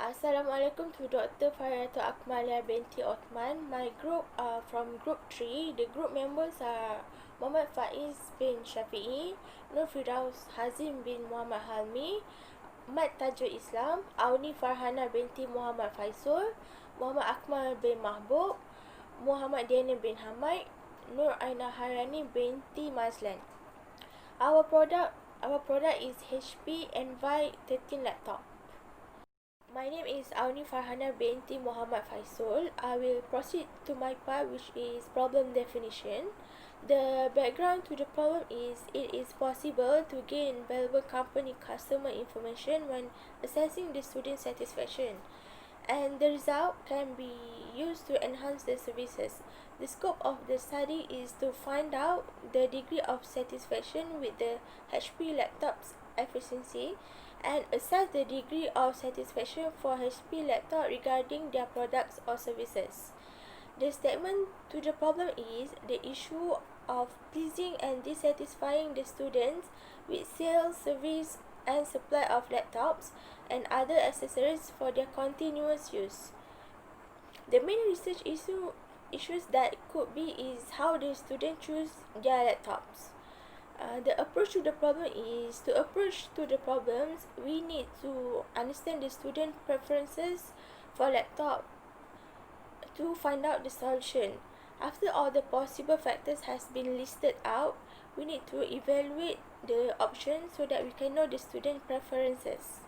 Assalamualaikum to Dr. Fariyatul Akmalia binti Othman. My group are from Group 3. The group members are Muhammad Faiz bin Shafi'i, Nur Firdaus Hazim bin Muhammad Halmi, Mat Tajul Islam, Auni Farhana binti Muhammad Faisul, Muhammad Akmal bin Mahbub, Muhammad Daniel bin Hamid, Nur Aina Harani binti Mazlan. Our product is HP Envy 13 laptop. My name is Auni Farhana binti Muhammad Faisul. I will proceed to my part, which is problem definition. The background to the problem is it is possible to gain valuable company customer information when assessing the student satisfaction, and the result can be used to enhance the services. The scope of the study is to find out the degree of satisfaction with the HP laptop's efficiency and assess the degree of satisfaction for HP laptop regarding their products or services. The statement to the problem is the issue of pleasing and dissatisfying the students with sales, service, and supply of laptops and other accessories for their continuous use. The main research issues that could be is how the student choose their laptops. The approach to the problem is to approach to the problems we need to understand the student preferences for laptop to find out the solution. After all the possible factors has been listed out, we need to evaluate the options so that we can know the student preferences.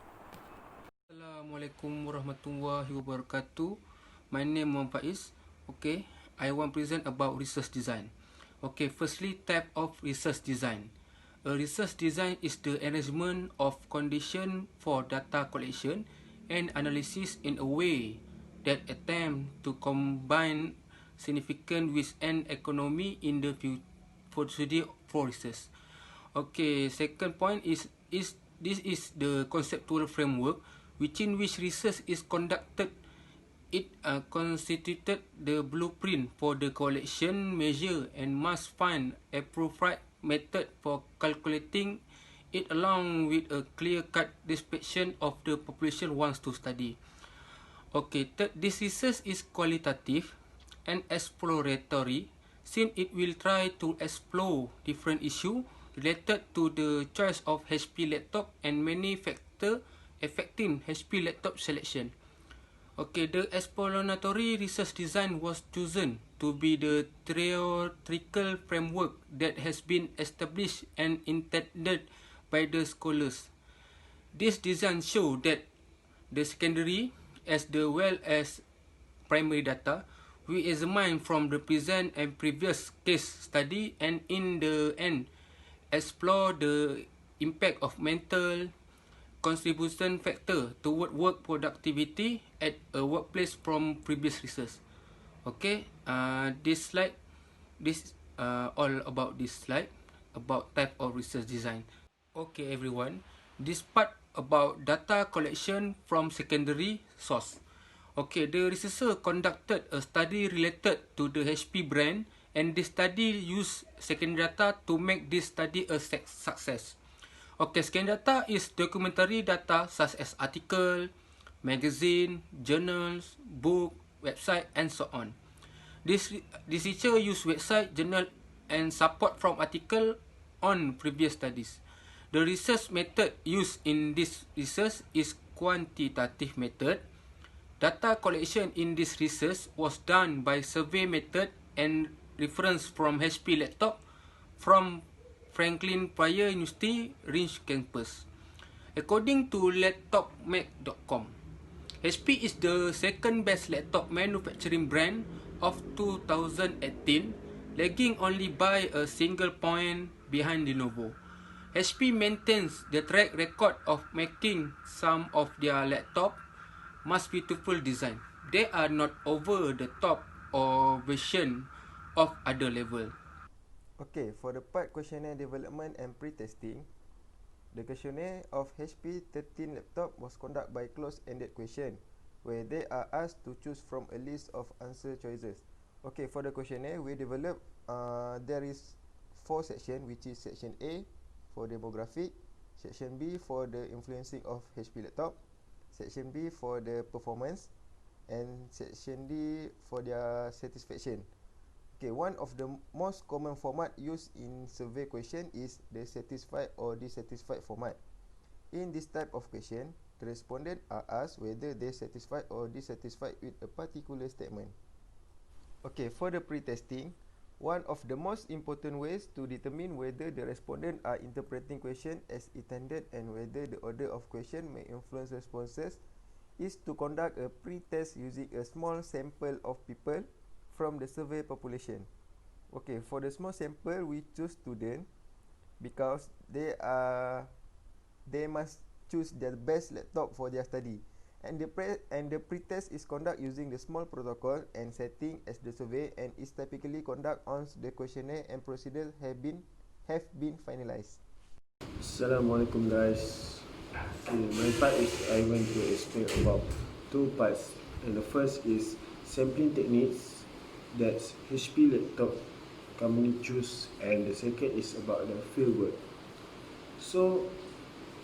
Assalamualaikum warahmatullahi wabarakatuh. My name Muhammad Faiz. Okay, I want to present about research design. Okay, firstly, type of research design. A research design is the arrangement of condition for data collection and analysis in a way that attempt to combine significant with an economy in the future for research. Okay, second point is this is the conceptual framework within which research is conducted. It constituted the blueprint for the collection measure and must find appropriate method for calculating it along with a clear-cut description of the population wants to study. Okay, third, this research is qualitative and exploratory since it will try to explore different issues related to the choice of HP laptop and many factors affecting HP laptop selection. Okay, the exploratory research design was chosen to be the theoretical framework that has been established and intended by the scholars. This design shows that the secondary as well as primary data we examine from the present and previous case study and in the end explore the impact of mental contribution factor toward work productivity at a workplace from previous research. Okay, this slide, this all about this slide about type of research design. Okay, everyone, this part about data collection from secondary source. Okay, the researcher conducted a study related to the HP brand, and the study used secondary data to make this study a success. Okay, secondary data is documentary data such as article, magazine, journals, book, website, and so on. This researcher use website, journal, and support from article on previous studies. The research method used in this research is quantitative method. Data collection in this research was done by survey method and reference from HP laptop from Franklin Pryor University, Range Campus. According to laptopmag.com, HP is the second best laptop manufacturing brand of 2018, lagging only by a single point behind Lenovo. HP maintains the track record of making some of their laptop most beautiful design. They are not over the top or version of other level. Okay, for the part questionnaire development and pre-testing, the questionnaire of HP 13 laptop was conducted by closed-ended question, where they are asked to choose from a list of answer choices. Okay, for the questionnaire, we develop, there is 4 sections, which is section A for demographic, section B for the influencing of HP laptop, section B for the performance, and section D for their satisfaction. Okay, one of the most common format used in survey question is the satisfied or dissatisfied format. In this type of question, the respondent are asked whether they satisfied or dissatisfied with a particular statement. Okay, for the pre-testing, one of the most important ways to determine whether the respondent are interpreting question as intended and whether the order of question may influence responses is to conduct a pre-test using a small sample of people from the survey population. Okay, for the small sample, we choose student because they must choose the best laptop for their study. And the pre-test is conducted using the small protocol and setting as the survey and is typically conducted once the questionnaire and procedure have been finalized. Assalamualaikum guys. Okay, my part is I want to explain about two parts. And the first is sampling techniques that HP laptop company choose, and the second is about the fieldwork. So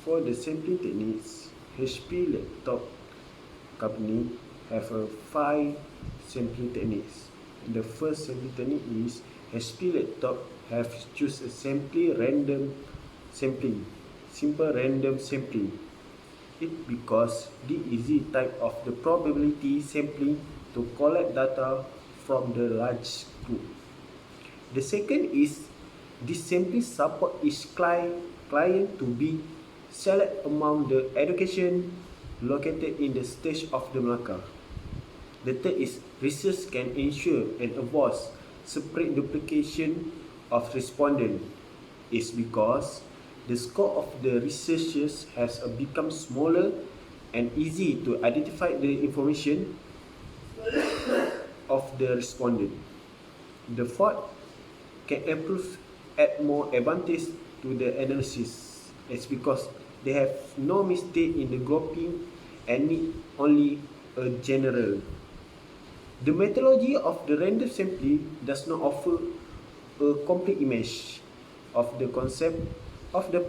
for the sampling techniques, HP laptop company have 5 sampling techniques. The first sampling technique is HP laptop have choose a simple random sampling. It because the easy type of the probability sampling to collect data from the large group. The second is this sampling support each client to be select among the education located in the stage of the Melaka. The third is research can ensure and avoid separate duplication of respondent is because the scope of the researchers has become smaller and easy to identify the information of the respondent. The fourth can add more advantage to the analysis. It's because they have no mistake in the grouping and need only a general. The methodology of the random sampling does not offer a complete image of the concept of the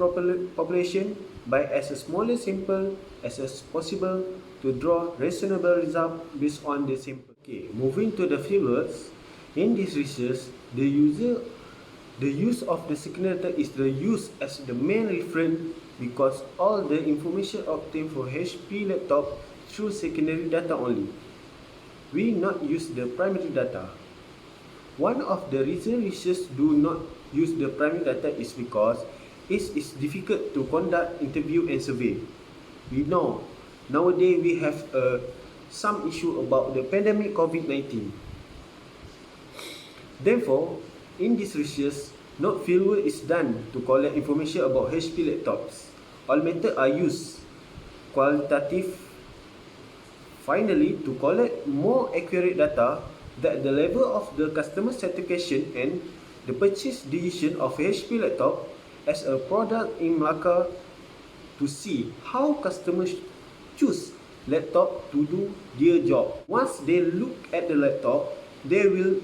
population by as a smaller sample as possible to draw reasonable result based on the sample. Okay, moving to the fieldworks. In this research, the use of the secondary data is the use as the main reference because all the information obtained for HP laptop through secondary data only. We not use the primary data. One of the reasons researchers do not use the primary data is because it is difficult to conduct interview and survey. We know nowadays we have some issue about the pandemic COVID-19. Therefore, in this research, no fieldwork is done to collect information about HP laptops. All methods are used qualitative. Finally, to collect more accurate data that the level of the customer satisfaction and the purchase decision of HP laptop as a product in Melaka to see how customers choose laptop to do their job. Once they look at the laptop, they will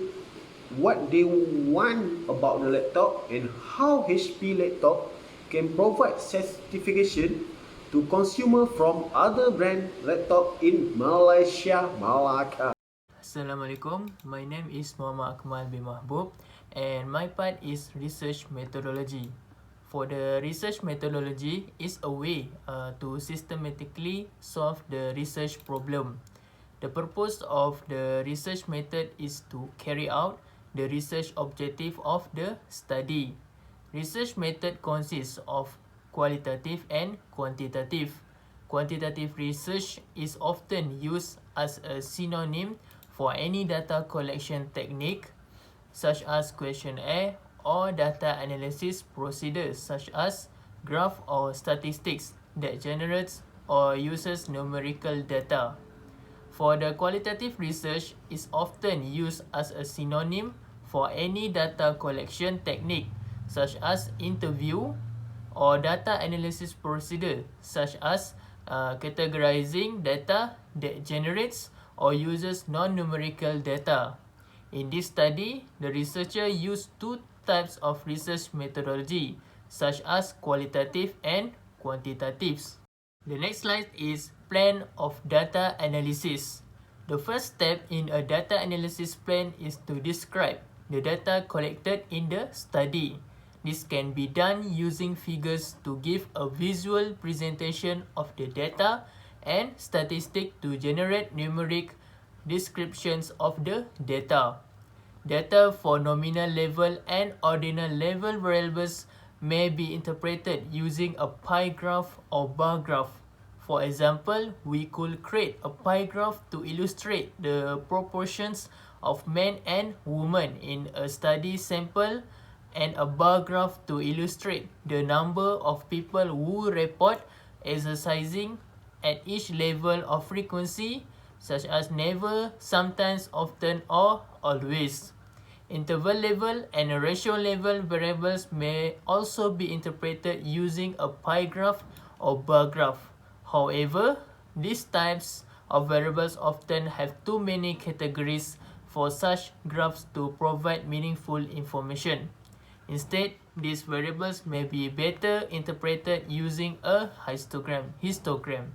what they want about the laptop and how HP laptop can provide certification to consumer from other brand laptop in Malaysia, Melaka. Assalamualaikum, my name is Muhammad Akmal bin Mahbub and my part is research methodology. For the research methodology is a way to systematically solve the research problem. The purpose of the research method is to carry out the research objective of the study. Research method consists of qualitative and quantitative. Quantitative research is often used as a synonym for any data collection technique such as questionnaire or data analysis procedures such as graph or statistics that generates or uses numerical data. For the qualitative research is often used as a synonym for any data collection technique such as interview or data analysis procedure such as categorizing data that generates or uses non-numerical data. In this study, the researcher used two types of research methodology such as qualitative and quantitative. The next slide is plan of data analysis. The first step in a data analysis plan is to describe the data collected in the study. This can be done using figures to give a visual presentation of the data and statistics to generate numeric descriptions of the data. Data for nominal level and ordinal level variables may be interpreted using a pie graph or bar graph. For example, we could create a pie graph to illustrate the proportions of men and women in a study sample and a bar graph to illustrate the number of people who report exercising at each level of frequency, such as never, sometimes, often, or always. Interval level and ratio level variables may also be interpreted using a pie graph or bar graph. However, these types of variables often have too many categories for such graphs to provide meaningful information. Instead, these variables may be better interpreted using a histogram.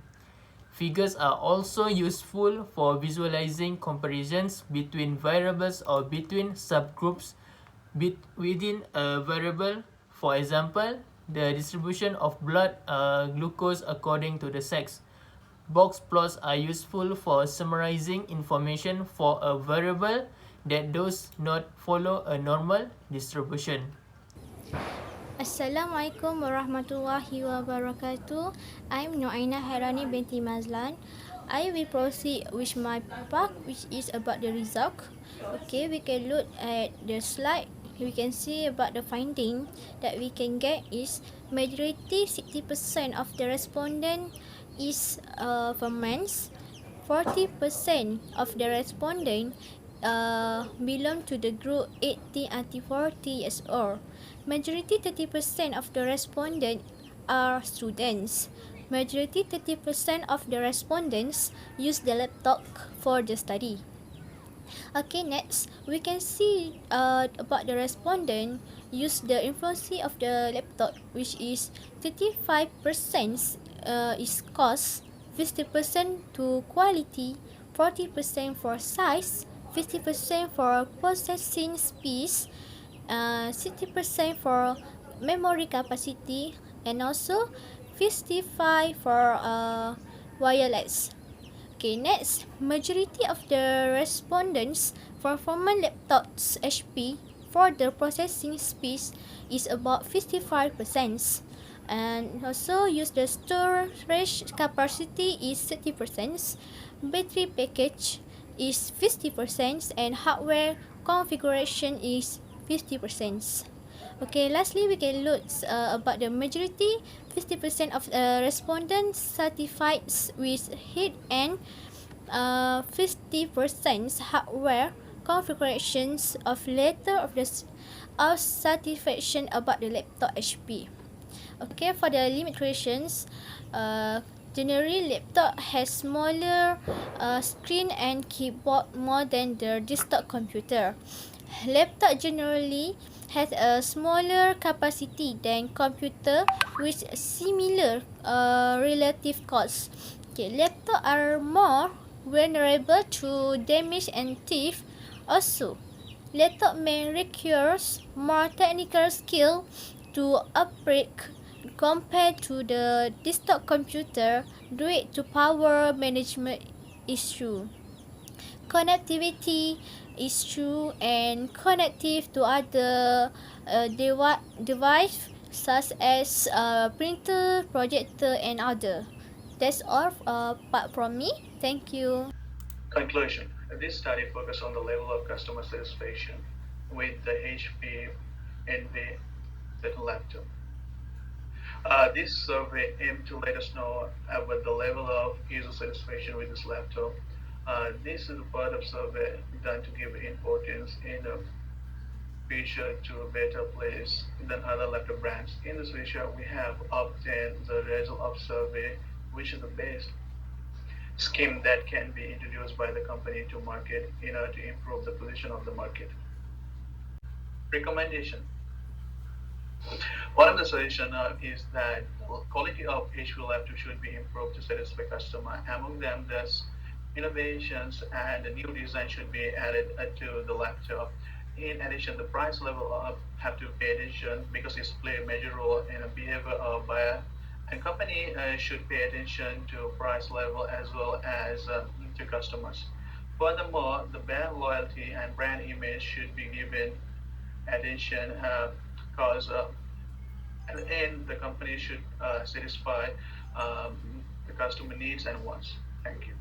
Figures are also useful for visualizing comparisons between variables or between subgroups within a variable. For example, the distribution of blood glucose according to the sex. Box plots are useful for summarizing information for a variable that does not follow a normal distribution. Assalamualaikum warahmatullahi wabarakatuh. I'm Nuaina Hairani binti Mazlan. I will proceed with my part, which is about the result. Okay, we can look at the slide. We can see about the finding that we can get is majority 60% of the respondent is for men. 40% of the respondent belong to the group 18 until 40 years old. Majority 30% of the respondents are students. Majority 30% of the respondents use the laptop for the study. Okay, next we can see about the respondent use the influence of the laptop, which is 35% is cost, 50% to quality, 40% for size, 50% for processing speed, 60% for memory capacity, and also 55% for wireless. Okay, next, majority of the respondents for formal laptops HP for the processing speed is about 55%, and also use the storage capacity is 30%, battery package is 50%, and hardware configuration is 50%. Okay, lastly, we can look about the majority 50% of respondents satisfied with heat and 50% hardware configurations of letter of satisfaction about the laptop HP. Okay, for the limitations, generally laptop has smaller screen and keyboard more than the desktop computer. Laptop generally has a smaller capacity than computer with similar relative cost. Okay, laptops are more vulnerable to damage and theft. Also, laptop may require more technical skill to operate compared to the desktop computer due to power management issue, connectivity issue, and connective to other device such as printer, projector, and other. That's all part from me. Thank you. Conclusion. This study focused on the level of customer satisfaction with the HP Envy laptop. This survey aimed to let us know about the level of user satisfaction with this laptop. This is a part of survey done to give importance in the future to a better place than other laptop brands. In this video, we have obtained the result of survey, which is the best scheme that can be introduced by the company to market in order to improve the position of the market. Recommendation. One of the suggestion is that quality of HP laptop should be improved to satisfy customer. Among them, there's innovations and a new design should be added to the laptop. In addition, the price level have to pay attention because it's play a major role in the behavior of buyer. And company should pay attention to price level as well as to customers. Furthermore, the brand loyalty and brand image should be given attention because at the end the company should satisfy the customer needs and wants. Thank you.